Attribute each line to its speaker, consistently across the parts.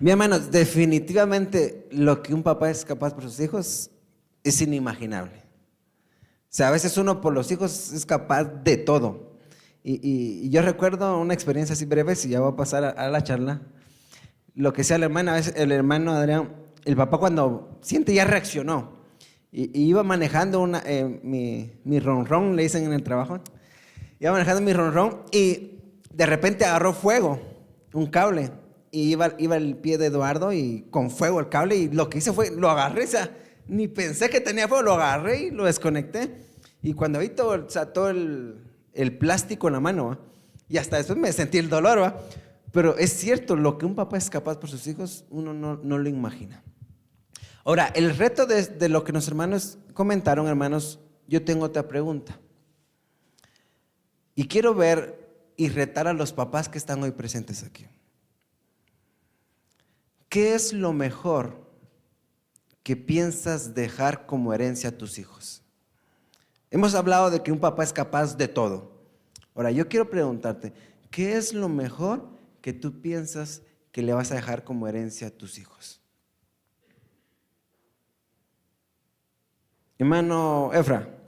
Speaker 1: Mi hermanos, definitivamente lo que un papá es capaz por sus hijos es inimaginable. O sea, a veces uno por los hijos es capaz de todo. Y yo recuerdo una experiencia así breve, si ya voy a pasar a la charla. Lo que sea el hermano, a veces el hermano Adrián, el papá cuando siente ya reaccionó. Y iba manejando mi ronrón, le dicen en el trabajo. Iba manejando mi ronrón y de repente agarró fuego, un cable. Y iba el pie de Eduardo y con fuego el cable. Y lo que hice fue, lo agarré, o sea, ni pensé que tenía fuego, lo agarré y lo desconecté. Y cuando vi todo, o sea, todo el plástico en la mano, ¿va? Y hasta después me sentí el dolor, ¿va? Pero es cierto, lo que un papá es capaz por sus hijos, uno no lo imagina. Ahora, el reto de lo que los hermanos comentaron, hermanos, yo tengo otra pregunta. Y quiero ver y retar a los papás que están hoy presentes aquí. ¿Qué es lo mejor que piensas dejar como herencia a tus hijos? Hemos hablado de que un papá es capaz de todo. Ahora, yo quiero preguntarte, ¿qué es lo mejor que tú piensas que le vas a dejar como herencia a tus hijos? Hermano Efra.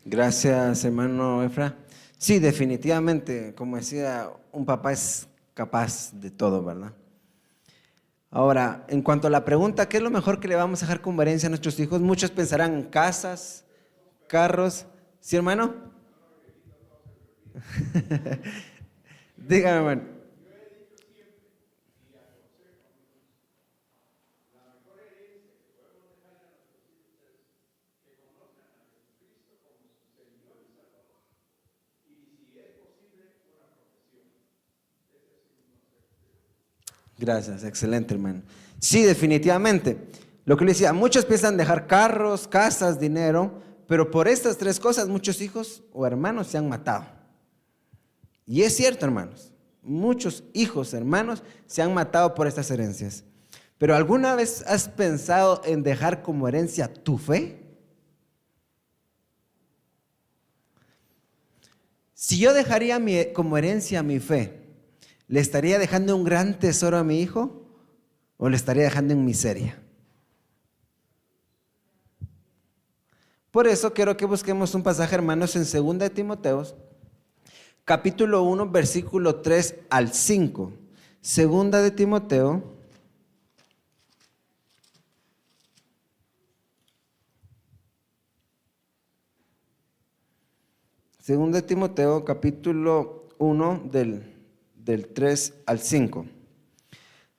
Speaker 1: Gracias, hermano Efra. Sí, definitivamente, como decía, un papá es capaz de todo, ¿verdad? Ahora, en cuanto a la pregunta, ¿qué es lo mejor que le vamos a dejar como herencia a nuestros hijos? Muchos pensarán en casas, carros. ¿Sí, hermano? Dígame, hermano. Gracias, excelente, hermano. Sí, definitivamente. Lo que le decía, muchos piensan dejar carros, casas, dinero, pero por estas tres cosas muchos hijos o hermanos se han matado. Y es cierto, hermanos, muchos hijos, hermanos, se han matado por estas herencias. Pero ¿alguna vez has pensado en dejar como herencia tu fe? Si yo dejaría como herencia mi fe, ¿le estaría dejando un gran tesoro a mi hijo o le estaría dejando en miseria? Por eso quiero que busquemos un pasaje, hermanos, en 2 de Timoteo, capítulo 1, versículo 3 al 5. 2 de Timoteo, capítulo 1, del 3 al 5.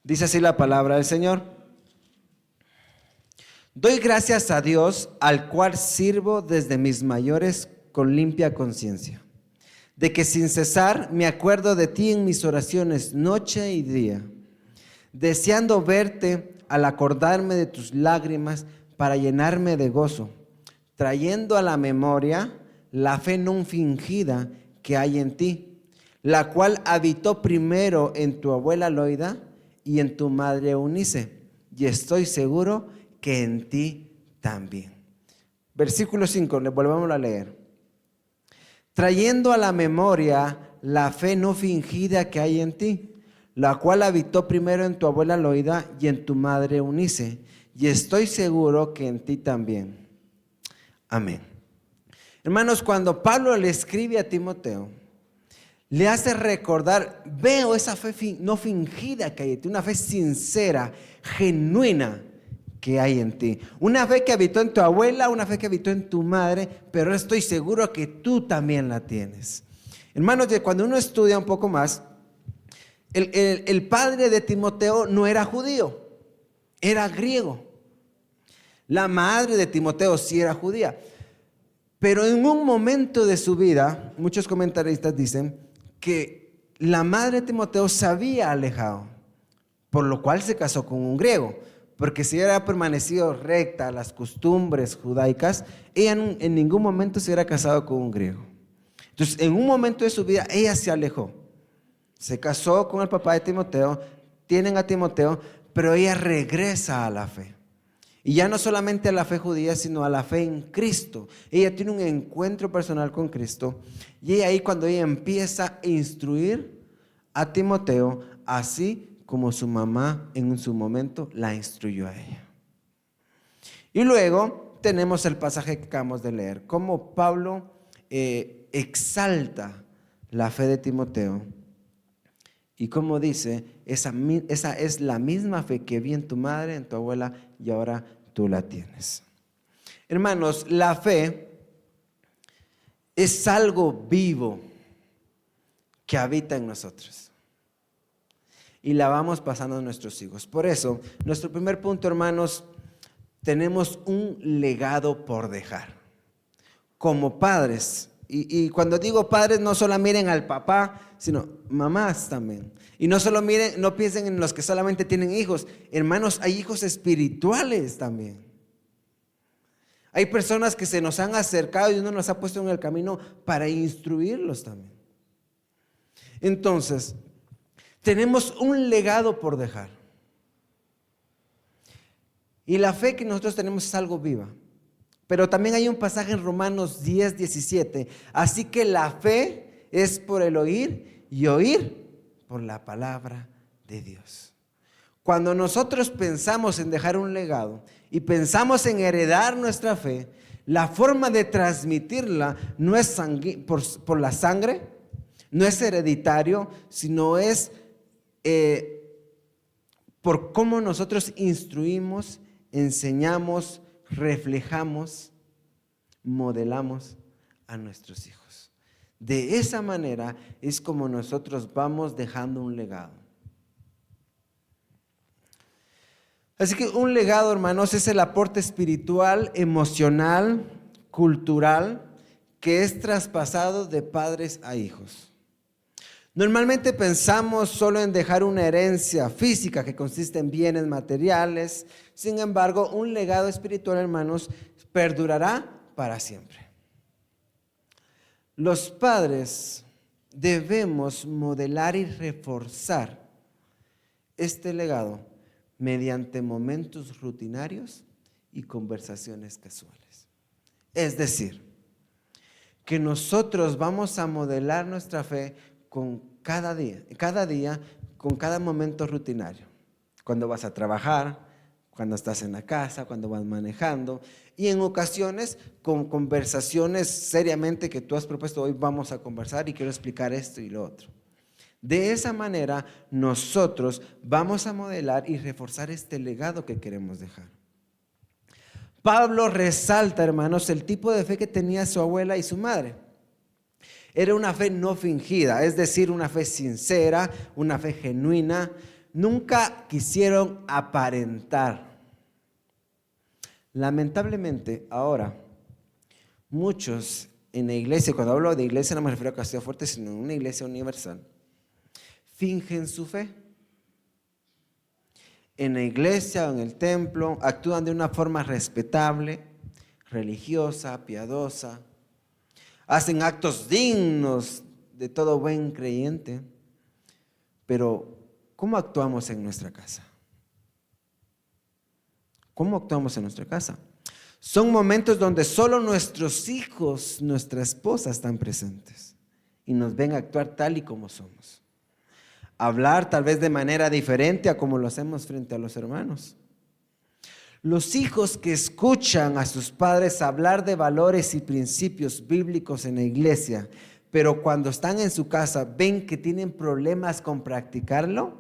Speaker 1: Dice así la palabra del Señor. Doy gracias a Dios, al cual sirvo desde mis mayores con limpia conciencia, de que sin cesar me acuerdo de ti en mis oraciones noche y día, deseando verte al acordarme de tus lágrimas para llenarme de gozo, trayendo a la memoria la fe no fingida que hay en ti, la cual habitó primero en tu abuela Loida y en tu madre Eunice, y estoy seguro que en ti también. Versículo 5, le volvemos a leer. Trayendo a la memoria la fe no fingida que hay en ti, la cual habitó primero en tu abuela Loida y en tu madre Eunice, y estoy seguro que en ti también. Amén. Hermanos, cuando Pablo le escribe a Timoteo, le hace recordar, veo esa fe no fingida que hay en ti, una fe sincera, genuina, que hay en ti. Una fe que habitó en tu abuela, una fe que habitó en tu madre, pero estoy seguro que tú también la tienes. Hermanos, cuando uno estudia un poco más, el padre de Timoteo no era judío, era griego. La madre de Timoteo sí era judía. Pero en un momento de su vida, muchos comentaristas dicen que la madre de Timoteo se había alejado, por lo cual se casó con un griego. Porque si hubiera permanecido recta a las costumbres judaicas, ella en ningún momento se hubiera casado con un griego. Entonces, en un momento de su vida, ella se alejó. Se casó con el papá de Timoteo, tienen a Timoteo, pero ella regresa a la fe. Y ya no solamente a la fe judía, sino a la fe en Cristo. Ella tiene un encuentro personal con Cristo. Y ahí cuando ella empieza a instruir a Timoteo, así como su mamá en su momento la instruyó a ella. Y luego tenemos el pasaje que acabamos de leer, cómo Pablo exalta la fe de Timoteo. Y como dice, esa es la misma fe que vi en tu madre, en tu abuela, y ahora tú la tienes. Hermanos, la fe es algo vivo que habita en nosotros. Y la vamos pasando a nuestros hijos. Por eso, nuestro primer punto, hermanos, tenemos un legado por dejar. Como padres, y cuando digo padres, no solo miren al papá, sino mamás también. Y no solo miren, no piensen en los que solamente tienen hijos. Hermanos, hay hijos espirituales también. Hay personas que se nos han acercado y uno nos ha puesto en el camino para instruirlos también. Entonces, tenemos un legado por dejar. Y la fe que nosotros tenemos es algo viva. Pero también hay un pasaje en Romanos 10:17. Así que la fe es por el oír y oír por la palabra de Dios. Cuando nosotros pensamos en dejar un legado y pensamos en heredar nuestra fe, la forma de transmitirla no es por la sangre, no es hereditario, sino es por cómo nosotros instruimos, enseñamos, reflejamos, modelamos a nuestros hijos. De esa manera es como nosotros vamos dejando un legado. Así que un legado, hermanos, es el aporte espiritual, emocional, cultural, que es traspasado de padres a hijos. Normalmente pensamos solo en dejar una herencia física que consiste en bienes materiales. Sin embargo, un legado espiritual, hermanos, perdurará para siempre. Los padres debemos modelar y reforzar este legado mediante momentos rutinarios y conversaciones casuales. Es decir, que nosotros vamos a modelar nuestra fe con cada día, con cada momento rutinario. Cuando vas a trabajar, cuando estás en la casa, cuando vas manejando, y en ocasiones con conversaciones seriamente que tú has propuesto, hoy vamos a conversar y quiero explicar esto y lo otro. De esa manera nosotros vamos a modelar y reforzar este legado que queremos dejar. Pablo resalta, hermanos, el tipo de fe que tenía su abuela y su madre. Era una fe no fingida, es decir, una fe sincera, una fe genuina. Nunca quisieron aparentar. Lamentablemente, ahora, muchos en la iglesia, cuando hablo de iglesia no me refiero a Castillo Fuerte, sino a una iglesia universal, fingen su fe. En la iglesia o en el templo actúan de una forma respetable, religiosa, piadosa, hacen actos dignos de todo buen creyente, pero ¿cómo actuamos en nuestra casa? ¿Cómo actuamos en nuestra casa? Son momentos donde solo nuestros hijos, nuestra esposa están presentes y nos ven actuar tal y como somos. Hablar tal vez de manera diferente a como lo hacemos frente a los hermanos. Los hijos que escuchan a sus padres hablar de valores y principios bíblicos en la iglesia, pero cuando están en su casa ven que tienen problemas con practicarlo,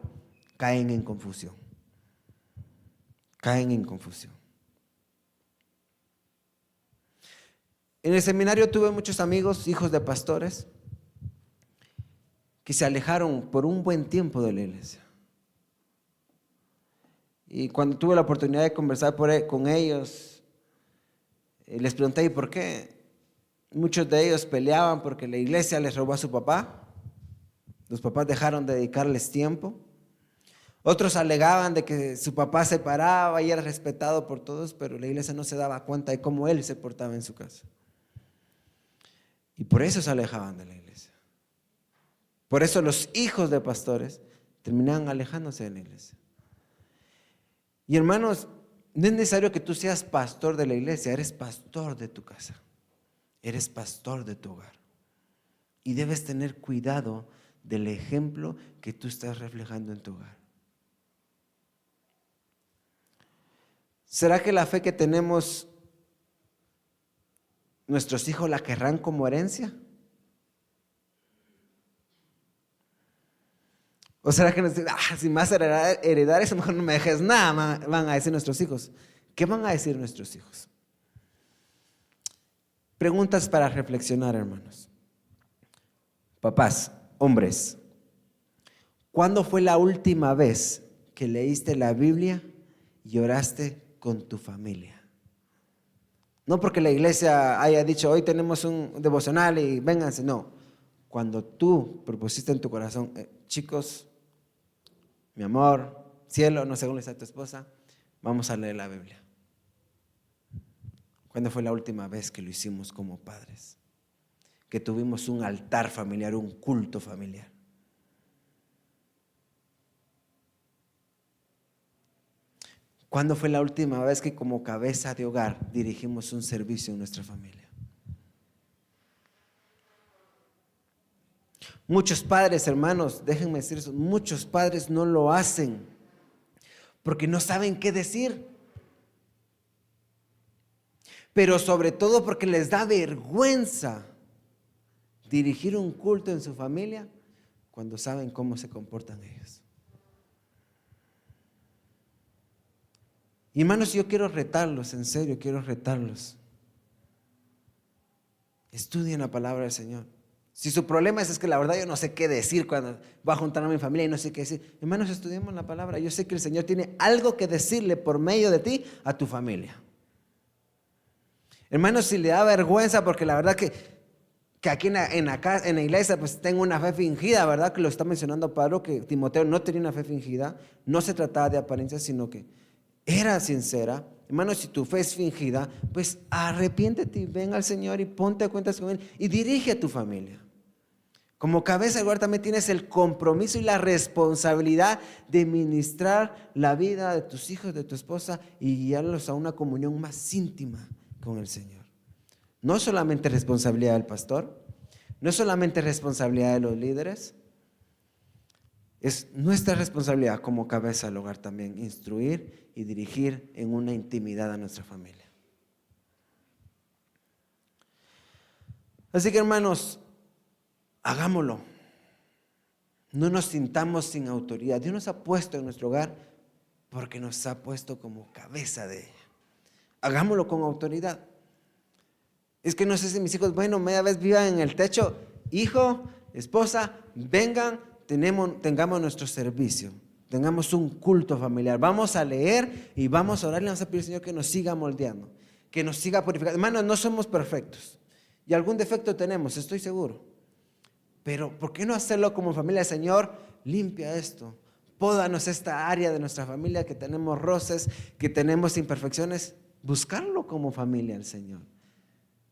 Speaker 1: caen en confusión. caen en confusión. En el seminario tuve muchos amigos, hijos de pastores, que se alejaron por un buen tiempo de la iglesia. Y cuando tuve la oportunidad de conversar con ellos, les pregunté, ¿y por qué? Muchos de ellos peleaban porque la iglesia les robó a su papá. Los papás dejaron de dedicarles tiempo. Otros alegaban de que su papá se paraba y era respetado por todos, pero la iglesia no se daba cuenta de cómo él se portaba en su casa. Y por eso se alejaban de la iglesia. Por eso los hijos de pastores terminaban alejándose de la iglesia. Y hermanos, no es necesario que tú seas pastor de la iglesia, eres pastor de tu casa, eres pastor de tu hogar. Y debes tener cuidado del ejemplo que tú estás reflejando en tu hogar. ¿Será que la fe que tenemos nuestros hijos la querrán como herencia? ¿O será que nos dicen, si me vas a heredar eso, mejor no me dejes nada? Van a decir nuestros hijos. ¿Qué van a decir nuestros hijos? Preguntas para reflexionar, hermanos. Papás, hombres, ¿cuándo fue la última vez que leíste la Biblia y oraste con tu familia? No porque la iglesia haya dicho, hoy tenemos un devocional y vénganse, no. Cuando tú propusiste en tu corazón, chicos, mi amor, cielo, no sé cómo le está a tu esposa, vamos a leer la Biblia. ¿Cuándo fue la última vez que lo hicimos como padres? Que tuvimos un altar familiar, un culto familiar. ¿Cuándo fue la última vez que como cabeza de hogar dirigimos un servicio en nuestra familia? Muchos padres, hermanos, déjenme decir eso, muchos padres no lo hacen porque no saben qué decir. Pero sobre todo porque les da vergüenza dirigir un culto en su familia cuando saben cómo se comportan ellos. Y hermanos, yo quiero retarlos, en serio, quiero retarlos. Estudien la palabra del Señor. Si su problema es que la verdad yo no sé qué decir cuando voy a juntar a mi familia y no sé qué decir. Hermanos, estudiemos la palabra. Yo sé que el Señor tiene algo que decirle por medio de ti a tu familia. Hermanos, si le da vergüenza, porque la verdad que aquí en la iglesia pues tengo una fe fingida, ¿verdad? Que lo está mencionando Pablo, que Timoteo no tenía una fe fingida. No se trataba de apariencia, sino que era sincera. Hermanos, si tu fe es fingida, pues arrepiéntete y ven al Señor y ponte a cuentas con Él y dirige a tu familia. Como cabeza de hogar también tienes el compromiso y la responsabilidad de ministrar la vida de tus hijos, de tu esposa y guiarlos a una comunión más íntima con el Señor. No solamente responsabilidad del pastor, no solamente responsabilidad de los líderes, es nuestra responsabilidad como cabeza del hogar también instruir y dirigir en una intimidad a nuestra familia. Así que hermanos, hagámoslo. No nos sintamos sin autoridad. Dios nos ha puesto en nuestro hogar porque nos ha puesto como cabeza de ella. Hagámoslo con autoridad. Es que no sé si mis hijos, bueno, media vez vivan en el techo. Hijo, esposa, vengan, tengamos nuestro servicio. Tengamos un culto familiar. Vamos a leer y vamos a orar y vamos a pedir al Señor que nos siga moldeando, que nos siga purificando. Hermanos, no somos perfectos. Y algún defecto tenemos, estoy seguro. Pero ¿por qué no hacerlo como familia? Señor, limpia esto. Pódanos esta área de nuestra familia que tenemos roces, que tenemos imperfecciones. Buscarlo como familia al Señor.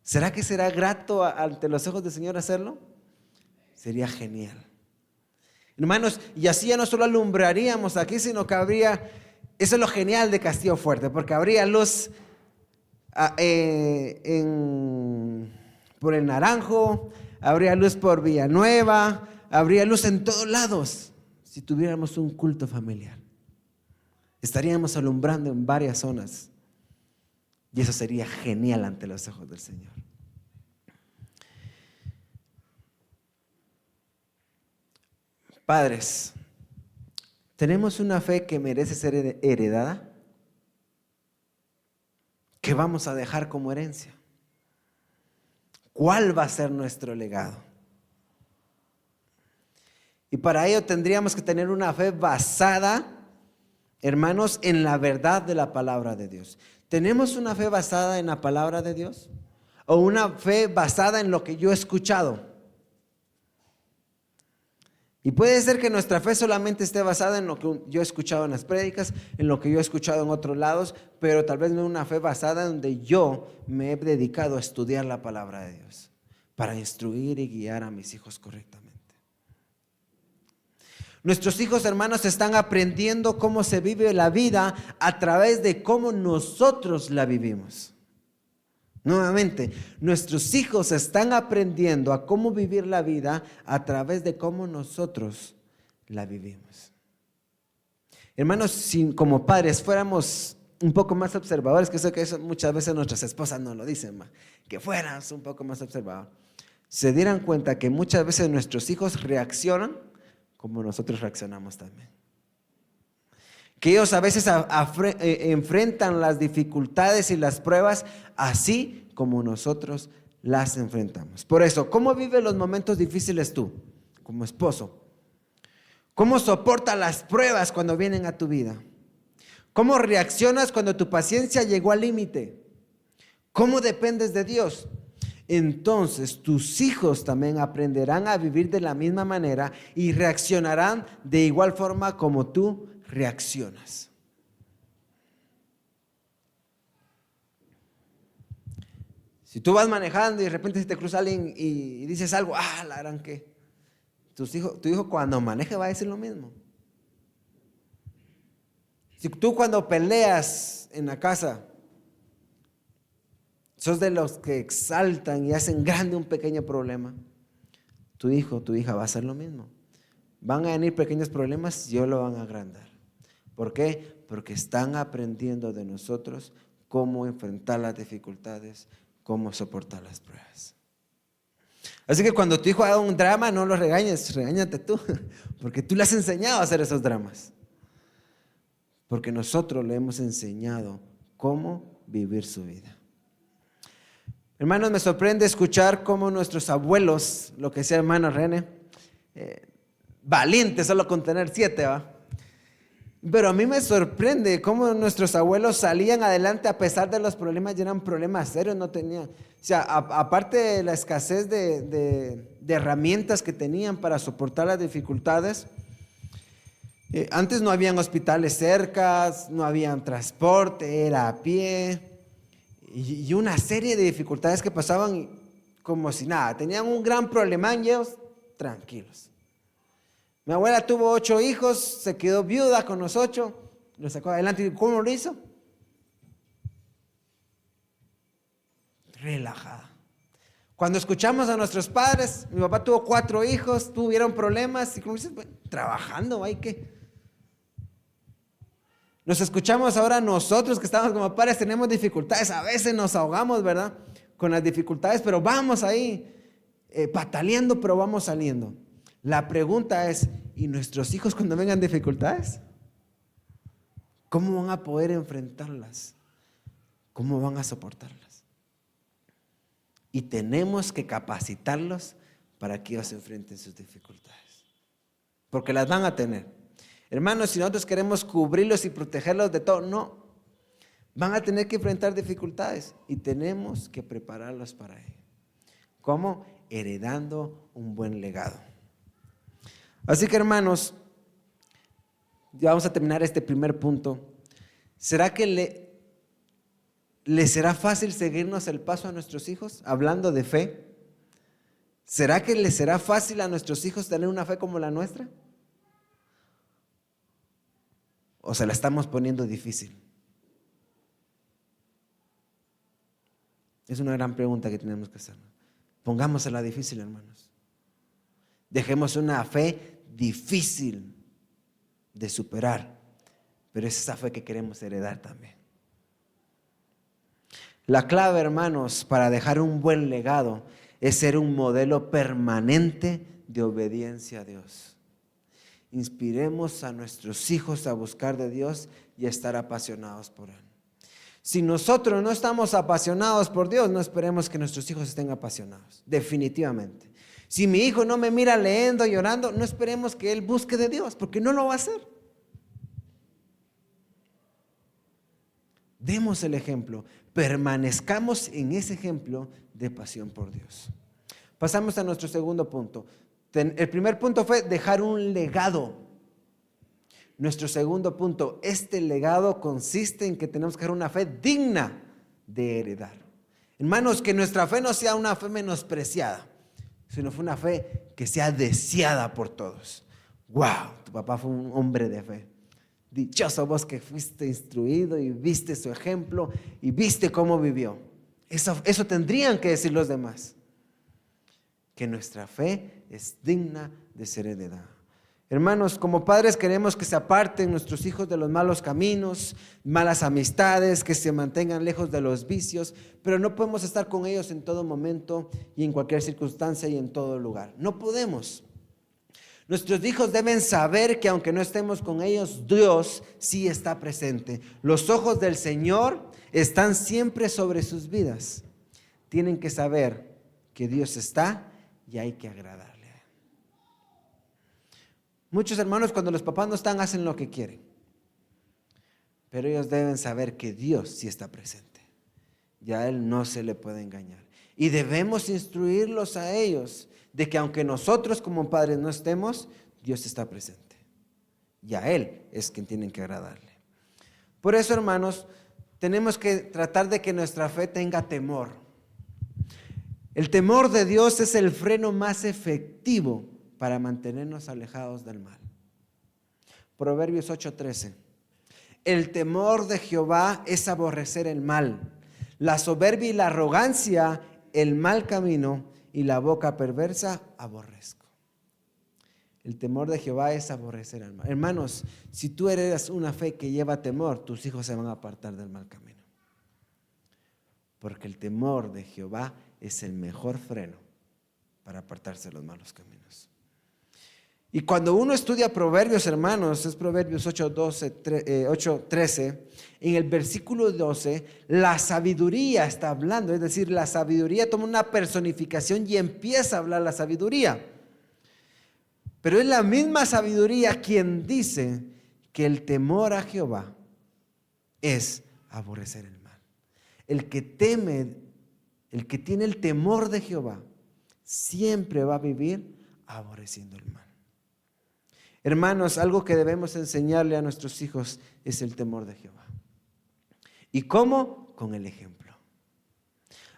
Speaker 1: ¿Será que será grato ante los ojos del Señor hacerlo? Sería genial. Hermanos, y así ya no solo alumbraríamos aquí, sino que habría, eso es lo genial de Castillo Fuerte, porque habría luz por el Naranjo, habría luz por Villanueva, habría luz en todos lados si tuviéramos un culto familiar. Estaríamos alumbrando en varias zonas y eso sería genial ante los ojos del Señor. Padres, ¿tenemos una fe que merece ser heredada? ¿Qué vamos a dejar como herencia? ¿Cuál va a ser nuestro legado? Y para ello tendríamos que tener una fe basada, hermanos, en la verdad de la palabra de Dios. ¿Tenemos una fe basada en la palabra de Dios? ¿O una fe basada en lo que yo he escuchado? Y puede ser que nuestra fe solamente esté basada en lo que yo he escuchado en las prédicas, en lo que yo he escuchado en otros lados, pero tal vez no una fe basada en donde yo me he dedicado a estudiar la palabra de Dios para instruir y guiar a mis hijos correctamente. Nuestros hijos, hermanos, están aprendiendo cómo se vive la vida a través de cómo nosotros la vivimos. Nuevamente, nuestros hijos están aprendiendo a cómo vivir la vida a través de cómo nosotros la vivimos. Hermanos, si como padres fuéramos un poco más observadores, que eso muchas veces nuestras esposas nos lo dicen, que fuéramos un poco más observadores, se dieran cuenta que muchas veces nuestros hijos reaccionan como nosotros reaccionamos también. Que ellos a veces enfrentan las dificultades y las pruebas así como nosotros las enfrentamos. Por eso, ¿cómo vives los momentos difíciles tú como esposo? ¿Cómo soportas las pruebas cuando vienen a tu vida? ¿Cómo reaccionas cuando tu paciencia llegó al límite? ¿Cómo dependes de Dios? Entonces tus hijos también aprenderán a vivir de la misma manera y reaccionarán de igual forma como tú reaccionas. Si tú vas manejando y de repente se te cruza alguien y dices algo, la gran que tu hijo cuando maneje va a decir lo mismo. Si tú cuando peleas en la casa sos de los que exaltan y hacen grande un pequeño problema, tu hijo, tu hija va a hacer lo mismo. Van a venir pequeños problemas y ellos lo van a agrandar. ¿Por qué? Porque están aprendiendo de nosotros cómo enfrentar las dificultades, cómo soportar las pruebas. Así que cuando tu hijo haga un drama, no lo regañes, regáñate tú, porque tú le has enseñado a hacer esos dramas. Porque nosotros le hemos enseñado cómo vivir su vida. Hermanos, me sorprende escuchar cómo nuestros abuelos, lo que decía hermano René, valiente solo con tener 7, ¿va? Pero a mí me sorprende cómo nuestros abuelos salían adelante a pesar de los problemas, y eran problemas serios, no tenían, o sea, aparte de la escasez de herramientas que tenían para soportar las dificultades, antes no habían hospitales cerca, no habían transporte, era a pie, y una serie de dificultades que pasaban como si nada, tenían un gran problema y ellos tranquilos. Mi abuela tuvo 8 hijos, se quedó viuda con los 8, los sacó adelante. ¿Y cómo lo hizo? Relajada. Cuando escuchamos a nuestros padres, mi papá tuvo 4 hijos, tuvieron problemas, y como dices, bueno, trabajando, hay que. Nos escuchamos ahora nosotros que estamos como padres, tenemos dificultades, a veces nos ahogamos, ¿verdad? Con las dificultades, pero vamos ahí, pataleando, pero vamos saliendo. La pregunta es, ¿y nuestros hijos cuando vengan dificultades? ¿Cómo van a poder enfrentarlas? ¿Cómo van a soportarlas? Y tenemos que capacitarlos para que ellos enfrenten sus dificultades. Porque las van a tener. Hermanos, si nosotros queremos cubrirlos y protegerlos de todo, no. Van a tener que enfrentar dificultades y tenemos que prepararlos para ello. ¿Cómo? Heredando un buen legado. Así que hermanos, ya vamos a terminar este primer punto. ¿Será que le será fácil seguirnos el paso a nuestros hijos? Hablando de fe, ¿será que le será fácil a nuestros hijos tener una fe como la nuestra? ¿O se la estamos poniendo difícil? Es una gran pregunta que tenemos que hacer. Pongámosela difícil, hermanos. Dejemos una fe difícil de superar, pero es esa fe que queremos heredar también. La clave, hermanos, para dejar un buen legado es ser un modelo permanente de obediencia a Dios. Inspiremos a nuestros hijos a buscar de Dios y a estar apasionados por Él. Si nosotros no estamos apasionados por Dios, no esperemos que nuestros hijos estén apasionados, definitivamente. Si mi hijo no me mira leyendo, llorando, no esperemos que él busque de Dios, porque no lo va a hacer. Demos el ejemplo, permanezcamos en ese ejemplo de pasión por Dios. Pasamos a nuestro segundo punto. El primer punto fue dejar un legado. Nuestro segundo punto, este legado consiste en que tenemos que dejar una fe digna de heredar. Hermanos, que nuestra fe no sea una fe menospreciada, sino fue una fe que sea deseada por todos. ¡Wow! Tu papá fue un hombre de fe. Dichoso vos que fuiste instruido y viste su ejemplo y viste cómo vivió. Eso tendrían que decir los demás. Que nuestra fe es digna de ser heredada. Hermanos, como padres queremos que se aparten nuestros hijos de los malos caminos, malas amistades, que se mantengan lejos de los vicios, pero no podemos estar con ellos en todo momento y en cualquier circunstancia y en todo lugar. No podemos. Nuestros hijos deben saber que aunque no estemos con ellos, Dios sí está presente. Los ojos del Señor están siempre sobre sus vidas. Tienen que saber que Dios está y hay que agradarle. Muchos hermanos, cuando los papás no están, hacen lo que quieren. Pero ellos deben saber que Dios sí está presente. Y a Él no se le puede engañar. Y debemos instruirlos a ellos de que aunque nosotros como padres no estemos, Dios está presente. Y a Él es quien tienen que agradarle. Por eso, hermanos, tenemos que tratar de que nuestra fe tenga temor. El temor de Dios es el freno más efectivo para mantenernos alejados del mal. Proverbios 8:13. El temor de Jehová es aborrecer el mal, la soberbia y la arrogancia, el mal camino y la boca perversa aborrezco. El temor de Jehová es aborrecer al mal. Hermanos, si tú heredas una fe que lleva temor, tus hijos se van a apartar del mal camino. Porque el temor de Jehová es el mejor freno para apartarse de los malos caminos. Y cuando uno estudia Proverbios, hermanos, es Proverbios 8:13, en el versículo 12, la sabiduría está hablando, es decir, la sabiduría toma una personificación y empieza a hablar la sabiduría. Pero es la misma sabiduría quien dice que el temor a Jehová es aborrecer el mal. El que teme, el que tiene el temor de Jehová, siempre va a vivir aborreciendo el mal. Hermanos, algo que debemos enseñarle a nuestros hijos es el temor de Jehová. ¿Y cómo? Con el ejemplo.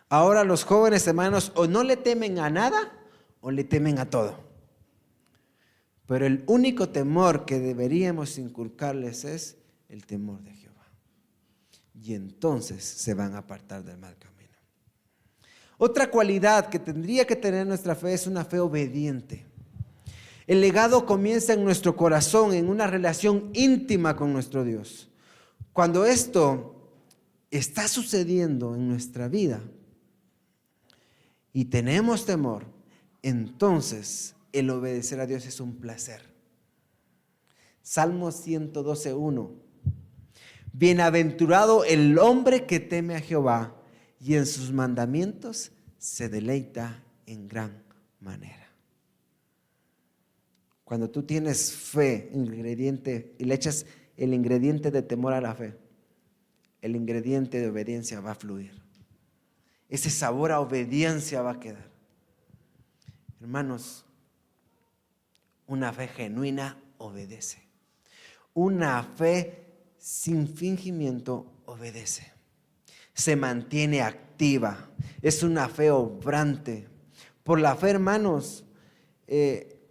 Speaker 1: Ahora los jóvenes, hermanos, o no le temen a nada o le temen a todo. Pero el único temor que deberíamos inculcarles es el temor de Jehová. Y entonces se van a apartar del mal camino. Otra cualidad que tendría que tener nuestra fe es una fe obediente. El legado comienza en nuestro corazón, en una relación íntima con nuestro Dios. Cuando esto está sucediendo en nuestra vida y tenemos temor, entonces el obedecer a Dios es un placer. Salmo 112:1. Bienaventurado el hombre que teme a Jehová y en sus mandamientos se deleita en gran manera. Cuando tú tienes fe, ingrediente, y le echas el ingrediente de temor a la fe, el ingrediente de obediencia va a fluir. Ese sabor a obediencia va a quedar. Hermanos, una fe genuina obedece. Una fe sin fingimiento obedece. Se mantiene activa. Es una fe obrante. Por la fe, hermanos,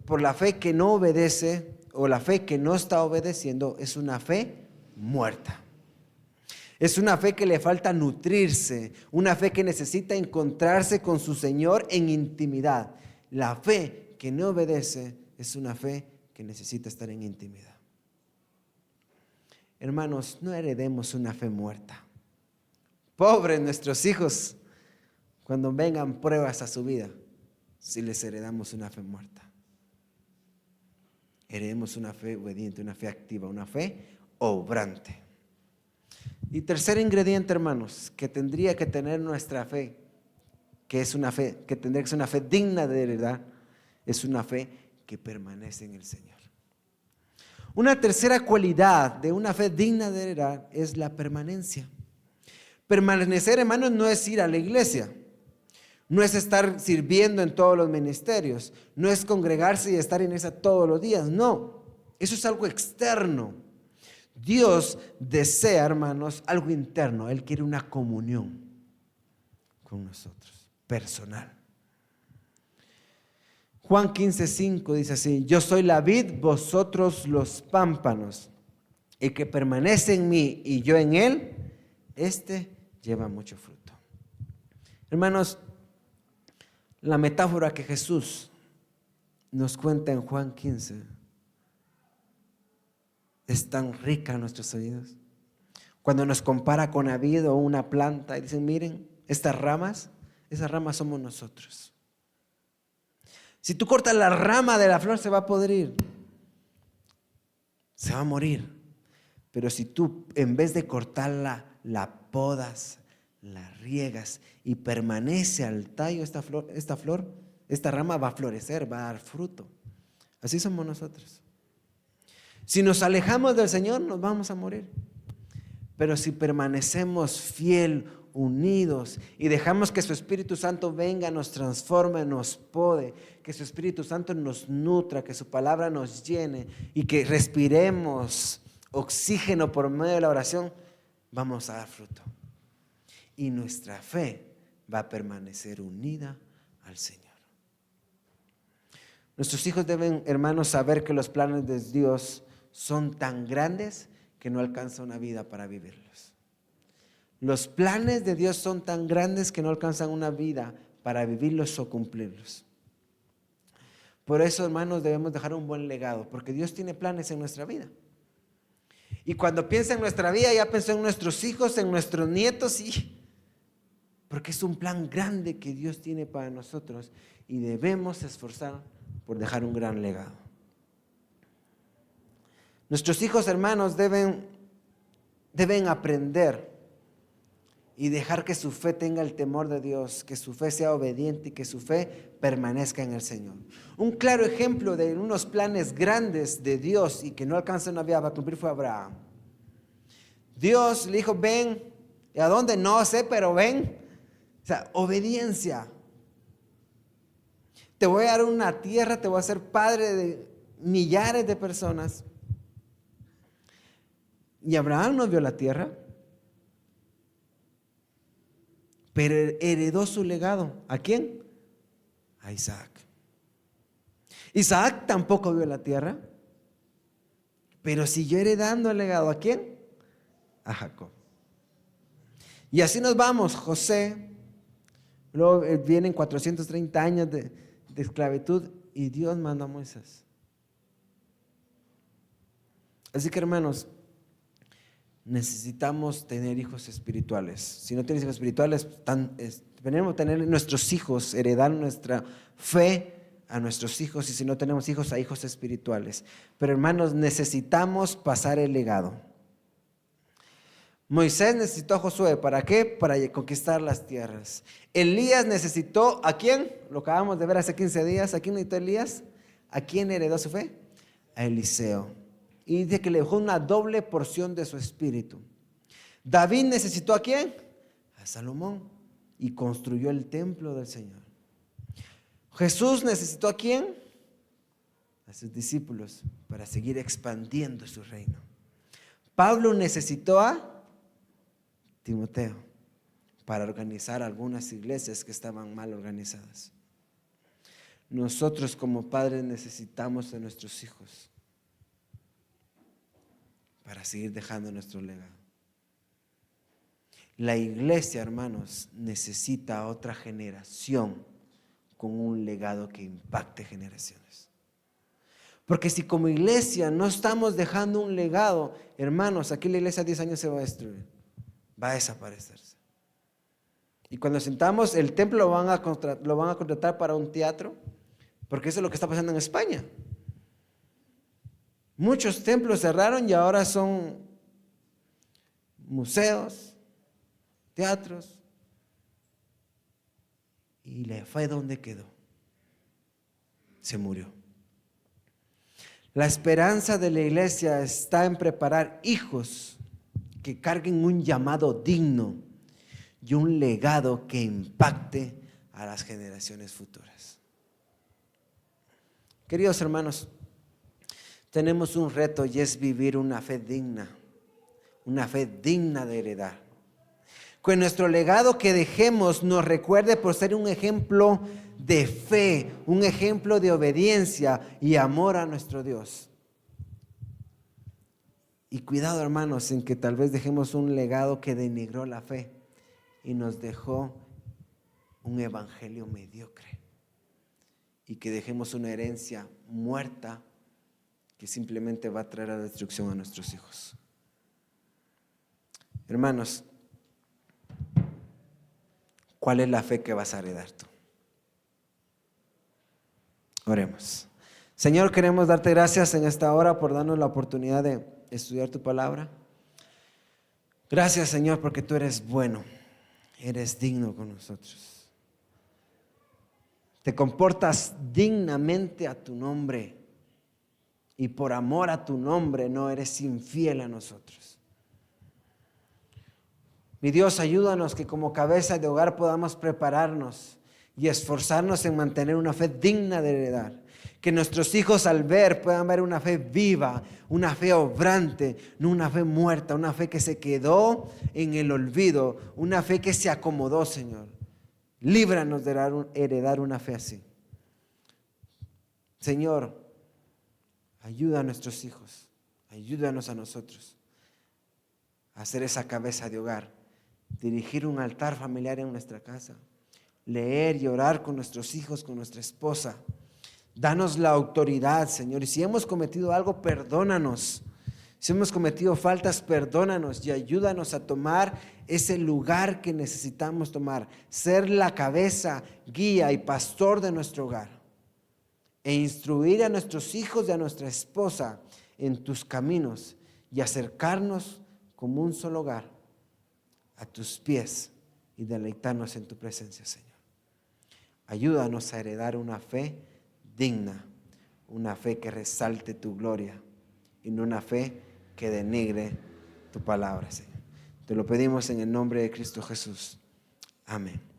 Speaker 1: por la fe que no obedece o la fe que no está obedeciendo, es una fe muerta. Es una fe que le falta nutrirse, una fe que necesita encontrarse con su Señor en intimidad. La fe que no obedece es una fe que necesita estar en intimidad. Hermanos, no heredemos una fe muerta. Pobres nuestros hijos cuando vengan pruebas a su vida, si les heredamos una fe muerta. Heredemos una fe obediente, una fe activa, una fe obrante. Y tercer ingrediente, hermanos, que tendría que tener nuestra fe, que es una fe, que tendría que ser una fe digna de heredar, es una fe que permanece en el Señor. Una tercera cualidad de una fe digna de heredar es la permanencia. Permanecer, hermanos, no es ir a la iglesia, no es estar sirviendo en todos los ministerios, no es congregarse y estar en esa todos los días, no, eso es algo externo. Dios desea, hermanos, algo interno. Él quiere una comunión con nosotros, personal. Juan 15:5 dice así: yo soy la vid, vosotros los pámpanos. El que permanece en mí y yo en él, este lleva mucho fruto. Hermanos, la metáfora que Jesús nos cuenta en Juan 15 es tan rica a nuestros oídos. Cuando nos compara con la vid o una planta y dicen, miren, esas ramas somos nosotros. Si tú cortas la rama de la flor se va a podrir, se va a morir. Pero si tú en vez de cortarla, la podas, la riegas y permanece al tallo esta rama va a florecer, va a dar fruto. Así somos nosotros. Si nos alejamos del Señor, nos vamos a morir. Pero si permanecemos fiel, unidos y dejamos que su Espíritu Santo venga, nos transforme, nos pode, que su Espíritu Santo nos nutra, que su palabra nos llene y que respiremos oxígeno por medio de la oración, vamos a dar fruto. Y nuestra fe va a permanecer unida al Señor. Nuestros hijos deben, hermanos, saber que los planes de Dios son tan grandes que no alcanza una vida para vivirlos. Los planes de Dios son tan grandes que no alcanzan una vida para vivirlos o cumplirlos. Por eso, hermanos, debemos dejar un buen legado, porque Dios tiene planes en nuestra vida. Y cuando piensa en nuestra vida, ya pensó en nuestros hijos, en nuestros nietos, porque es un plan grande que Dios tiene para nosotros y debemos esforzar por dejar un gran legado. Nuestros hijos, hermanos, deben aprender y dejar que su fe tenga el temor de Dios, que su fe sea obediente y que su fe permanezca en el Señor. Un claro ejemplo de unos planes grandes de Dios y que no alcanza una vida para cumplir fue Abraham. Dios le dijo, ven, ¿y a dónde? No sé, pero ven. O sea, obediencia. Te voy a dar una tierra, te voy a hacer padre de millares de personas. Y Abraham no vio la tierra, pero heredó su legado. ¿A quién? A Isaac. Isaac tampoco vio la tierra, pero siguió heredando el legado. ¿A quién? A Jacob. Y así nos vamos. José, luego vienen 430 años de esclavitud y Dios mandó a Moisés. Así que, hermanos, necesitamos tener hijos espirituales. Si no tienes hijos espirituales, tenemos que tener nuestros hijos, heredar nuestra fe a nuestros hijos, y si no tenemos hijos, a hijos espirituales. Pero, hermanos, necesitamos pasar el legado. Moisés necesitó a Josué, ¿para qué? Para conquistar las tierras. Elías necesitó, ¿a quién? Lo acabamos de ver hace 15 días. ¿A quién necesitó Elías? ¿A quién heredó su fe? A Eliseo. Y dice que le dejó una doble porción de su espíritu. David necesitó ¿a quién? A Salomón. Y construyó el templo del Señor. Jesús necesitó ¿a quién? A sus discípulos para seguir expandiendo su reino. Pablo necesitó a Timoteo para organizar algunas iglesias que estaban mal organizadas. Nosotros como padres necesitamos de nuestros hijos para seguir dejando nuestro legado. La iglesia, hermanos, necesita otra generación con un legado que impacte generaciones. Porque si como iglesia no estamos dejando un legado, hermanos, aquí la iglesia a 10 años se va a destruir, va a desaparecerse. Y cuando sentamos, el templo lo van a contratar para un teatro, porque eso es lo que está pasando en España. Muchos templos cerraron y ahora son museos, teatros. Y la fe, ¿dónde quedó? Se murió. La esperanza de la iglesia está en preparar hijos que carguen un llamado digno y un legado que impacte a las generaciones futuras. Queridos hermanos, tenemos un reto y es vivir una fe digna de heredar. Que nuestro legado que dejemos nos recuerde por ser un ejemplo de fe, un ejemplo de obediencia y amor a nuestro Dios. Y cuidado, hermanos, en que tal vez dejemos un legado que denigró la fe y nos dejó un evangelio mediocre. Y que dejemos una herencia muerta que simplemente va a traer la destrucción a nuestros hijos. Hermanos, ¿cuál es la fe que vas a heredar tú? Oremos. Señor, queremos darte gracias en esta hora por darnos la oportunidad de estudiar tu palabra. Gracias, Señor, porque tú eres bueno, eres digno con nosotros. Te comportas dignamente a tu nombre y por amor a tu nombre no eres infiel a nosotros. Mi Dios, ayúdanos que como cabeza de hogar podamos prepararnos y esforzarnos en mantener una fe digna de heredar. Que nuestros hijos al ver puedan ver una fe viva, una fe obrante, no una fe muerta, una fe que se quedó en el olvido, una fe que se acomodó, Señor. Líbranos de heredar una fe así. Señor, ayuda a nuestros hijos, ayúdanos a nosotros a hacer esa cabeza de hogar, dirigir un altar familiar en nuestra casa, leer y orar con nuestros hijos, con nuestra esposa. Danos la autoridad, Señor, y si hemos cometido algo, perdónanos. Si hemos cometido faltas, perdónanos y ayúdanos a tomar ese lugar que necesitamos tomar, ser la cabeza, guía y pastor de nuestro hogar e instruir a nuestros hijos y a nuestra esposa en tus caminos y acercarnos como un solo hogar a tus pies y deleitarnos en tu presencia, Señor. Ayúdanos a heredar una fe digna, una fe que resalte tu gloria y no una fe que denigre tu palabra, Señor. Te lo pedimos en el nombre de Cristo Jesús. Amén.